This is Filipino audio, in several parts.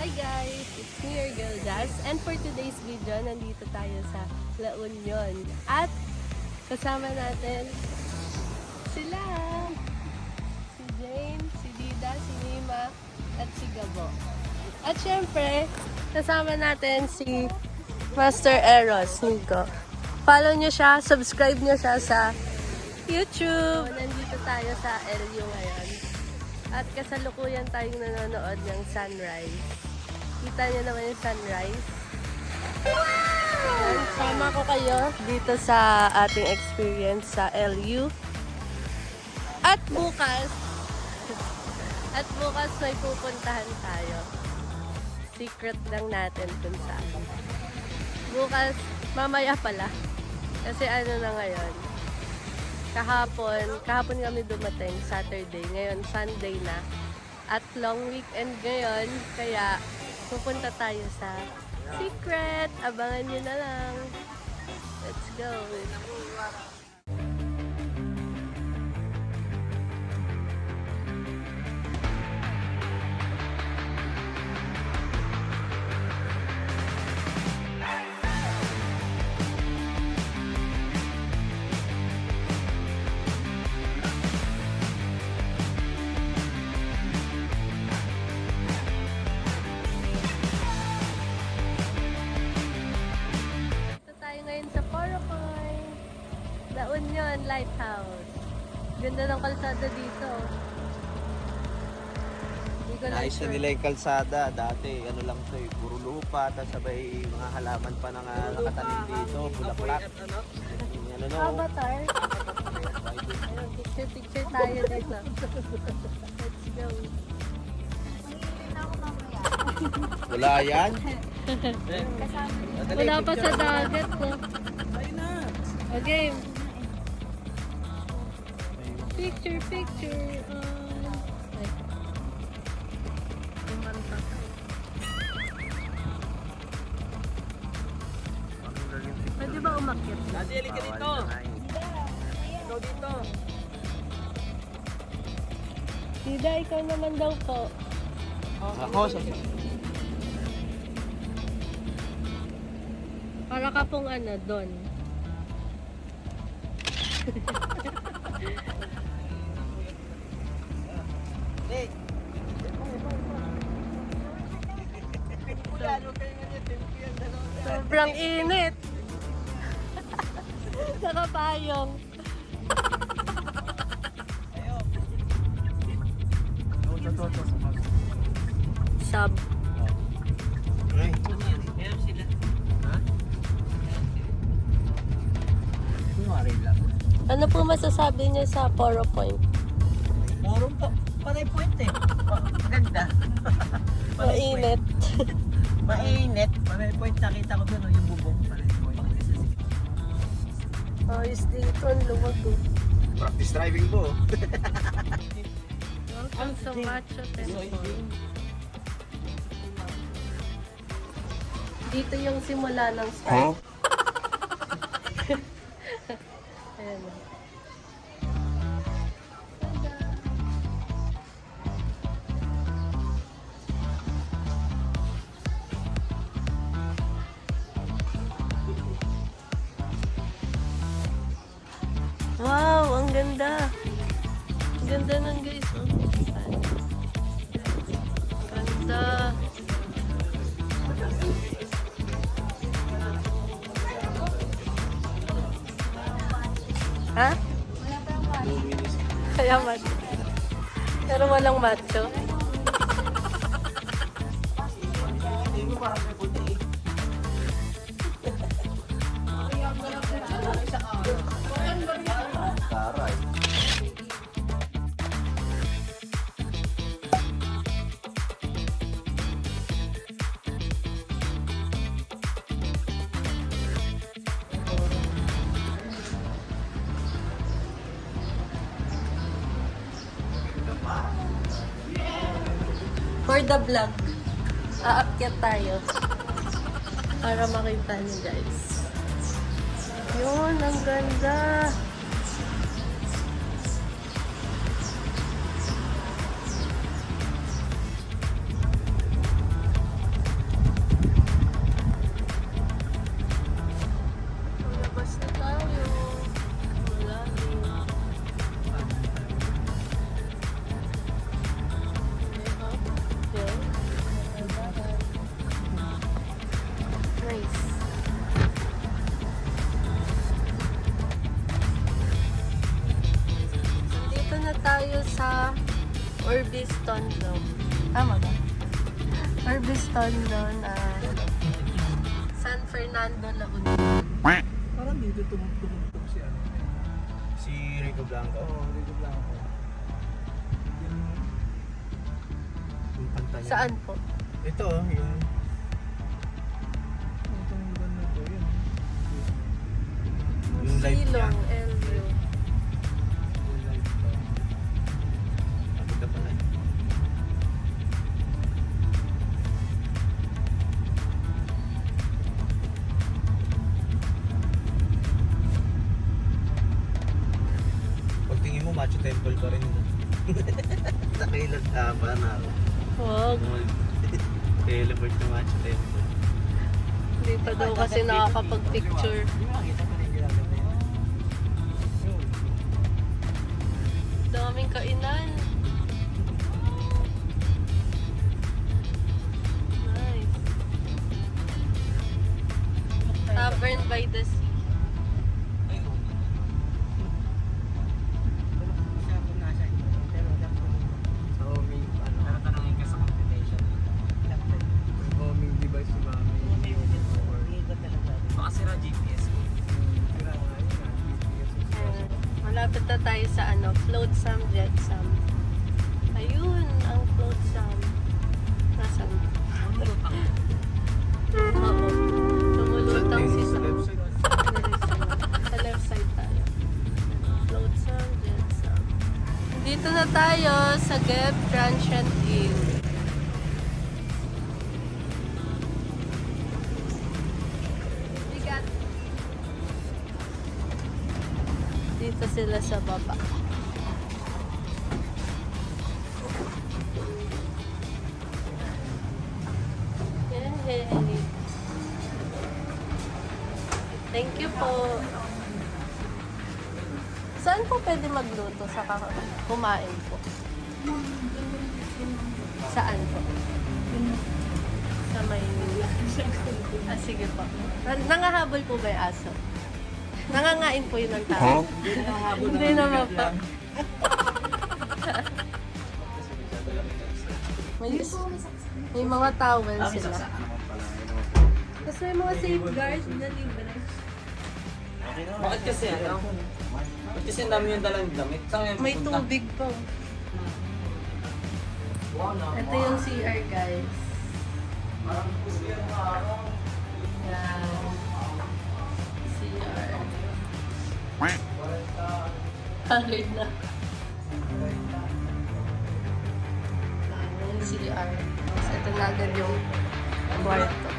Hi guys! It's me, your girl Jazz. And for today's video, nandito tayo sa La Union. At kasama natin sila. Si Jane, si Dida, si Nima, at si Gabo. At syempre, kasama natin si Master Eros, Nico. Follow nyo siya, subscribe nyo siya sa YouTube. Nandito tayo sa LU ngayon. At kasalukuyan tayong nanonood ng sunrise. Kita niyo naman yung sunrise. Wow! Sama ko kayo dito sa ating experience sa LU. At bukas may pupuntahan tayo. Secret lang natin kung saan. Bukas, mamaya pala. Kasi ano na ngayon. Kahapon kami dumating, Saturday. Ngayon, Sunday na. At long weekend ngayon, kaya pupunta tayo sa Secret. Abangan nyo na lang. Let's go. Ngayon sa Porocoy, La Union Lighthouse. Ganda ng kalsada dito. Hindi ko lang Ayos na nila yung kalsada. Dati, ano lang to eh, puro lupa. Tapos sabay mga halaman pa na nakatanim dito. Bulaklak. Ano no? Avatar. Ayun, picture tayo dito. Let's go. Wala yan? Wala pa sa dagat ko. Okay. Picture. Ay. Kumanta. Pwede ba umakyat? Dati, halika dito. Ikaw dito. Dida, ikaw naman daw po. Ako, Para ka pong ano, Don. Sobrang init. Nakapayong. Sub. Ano po masasabi niyo sa Poro Point? Forum po. Panay point eh. Ganda. Mainit. Mainit. Panay point. Nakita ko doon yung bubong. Panay point. Ayos dito, ang luwag ko. Practice driving po. Welcome sa Macho Temple. Dito yung simula ng start. Ayan na. Wow, ang ganda. Ang ganda nun guys. Oh. Ganda. Ha? Kaya macho. Pero walang macho. Taray. For the vlog, aakyat tayo para makita niyo guys. Yun, ang ganda. Orbiston Dome. Tama ba? Orbiston Dome na San Fernando, La Union. Parang dito tumutugtog si ano. Si Rico Blanco. Oo, dito lang ako. Yung kanta niya. Saan po? Ito, yung... Itong ganda to, yun. Yung live niya. Silong, Elvio. Yung light pa. Nakita pala. Pagtingin mo, Machu Temple pa rin yun. Nakilag tama na ako. Wag. Teleport to Machu Temple. Hindi pa daw kasi nakakapag-picture. Hindi mo makita pa rin yung ginagawa yun. Yun. Daming kainan. Nice. Tavern by the Sea. Siya kung nasa ito. Pero sa homing, ano. Pero tanongin ka sa computation. Homing device ni Mami. Baka sira GPS ko. Sira nga yun. GPS. Malapit na tayo sa Flotsam, Jetsam. Ayun, ang Flotsam. Nasaan? Oo. Tumulutang si Sa Sam. left side. Sa left side tayo. Flotsam, Jetsam. Dito na tayo sa Geb Transient Inn. Bigat. Dito sila sa baba. Yay! Thank you po. Saan po pwede magluto sa kumain po? Saan po? Sa Maynila. Ah, sige po. Nangahabol po ba yung aso? Nangangain po yun ng tao? Hindi naman po. may mga towel sila. Tapos may mga safeguards na libre. Bakit kasi ano? Bakit kasi ang dami yung dalang damit? Saan yung May pupunta? tubig po. Ito yung CR, guys. Yan. CR. Haggard na. Yung CR. Tapos ito na agad yung kwarto.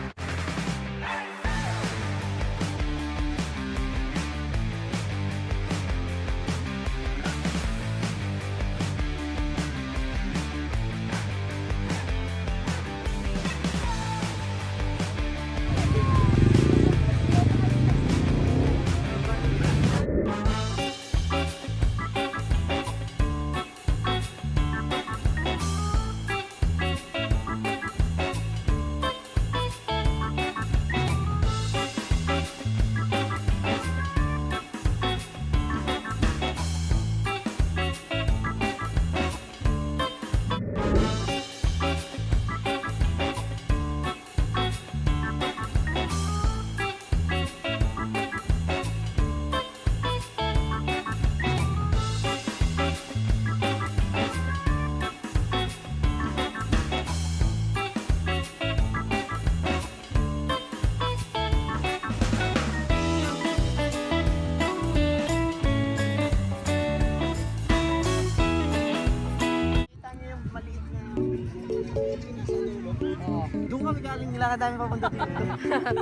Doon kami galing nila kadami papunta dito.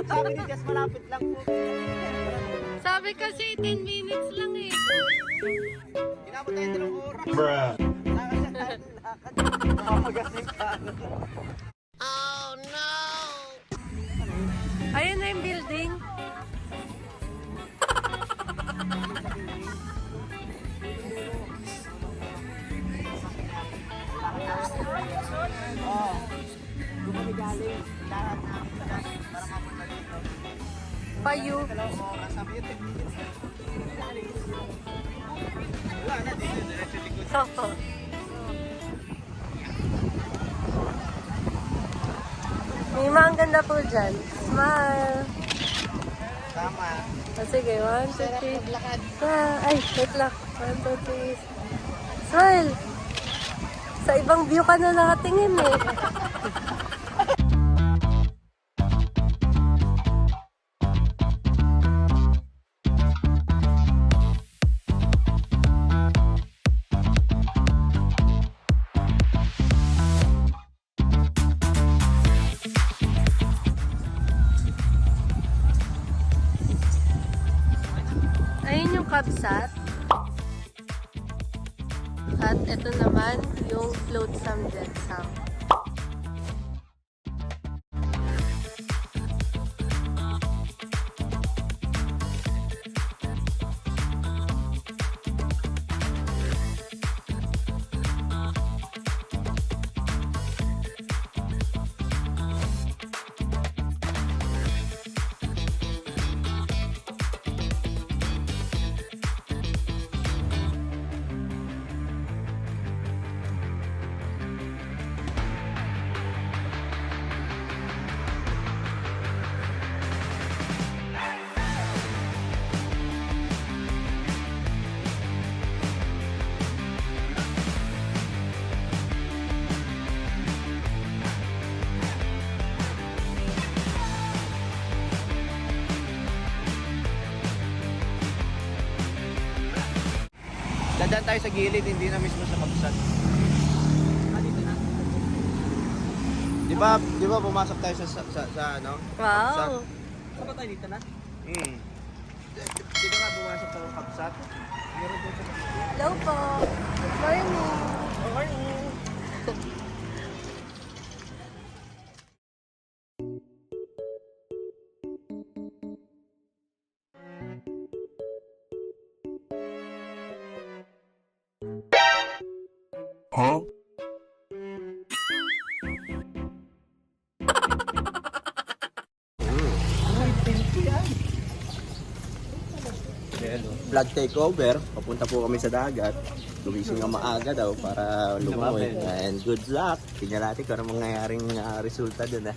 Sabi ni Jess, malapit lang po. Sabi kasi 10 minutes lang eh. Kinabot tayo 2 oras. Bruh. Lakad. Mamagasing ka. Ayun na yung building. Doon kami galing. Lahat na para mapunta dito. Payu. Dalawang oras. Sabi yun, 10 minutes. Wala na, dito. Diretso likod. Opo. Mima, ang ganda po dyan. Smile. Tama. Sige, 1, 2, 3. Ay, wait lang. 1, 2, 3. Smile. Sa ibang view ka na nakatingin eh. Ayun yung kabsat. At ito naman yung flotsam jetsam. Dadaan tayo sa gilid, hindi na mismo sa kabsat. Di ba pumasok tayo sa ano? Wow! Saan ba tayo dito na? Di ba nga pumasok tayo sa kabsat? Hello po! Good morning! Morning! Vlog takeover, papunta po kami sa dagat. Gumising nga maaga daw para lumangoy. And good luck. Tingnan natin kung ano mangyayaring resulta dun.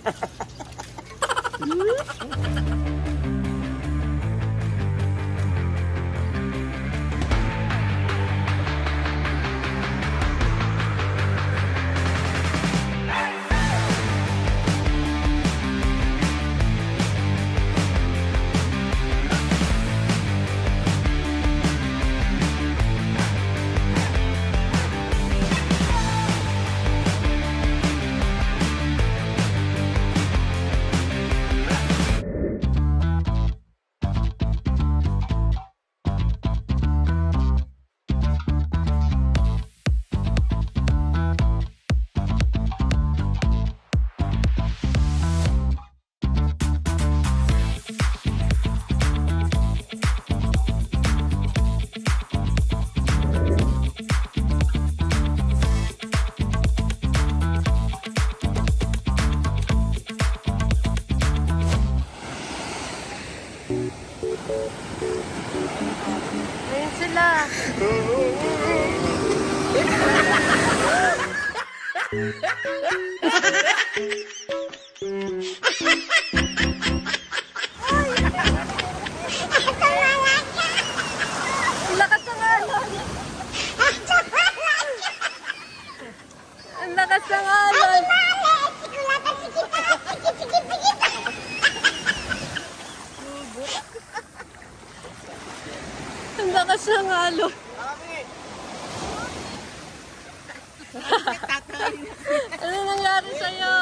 Ayun sila! Ang lakas ng alon! Ang lakas ng alon! Ang lakas ng alon! Ano nangyari sa'yo?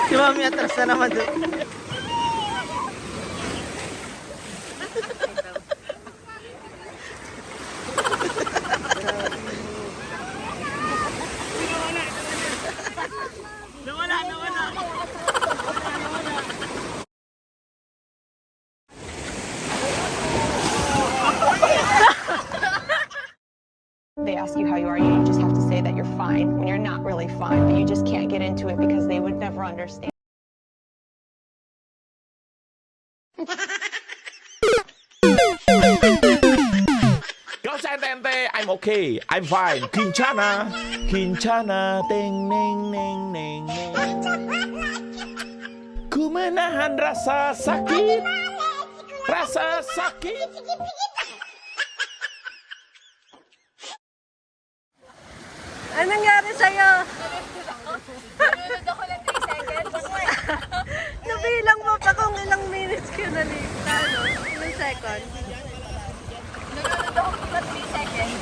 Si Mami atras na naman doon. they ask you how you are, you just have to say that you're fine when you're not really fine, but you just can't get into it because they would never understand. Girls and Tente, I'm okay. I'm fine. Kinchana. Kinchana. Ting, ning, ning, ning, ning. Ku menahan rasa sakit. Rasa sakit. Anong nangyari sa'yo? Nanonood ako ng 3 seconds. Nabilang mo pa kung ilang minutes ka na late. Ano? Ilang seconds? Nanonood ako ng 3 seconds.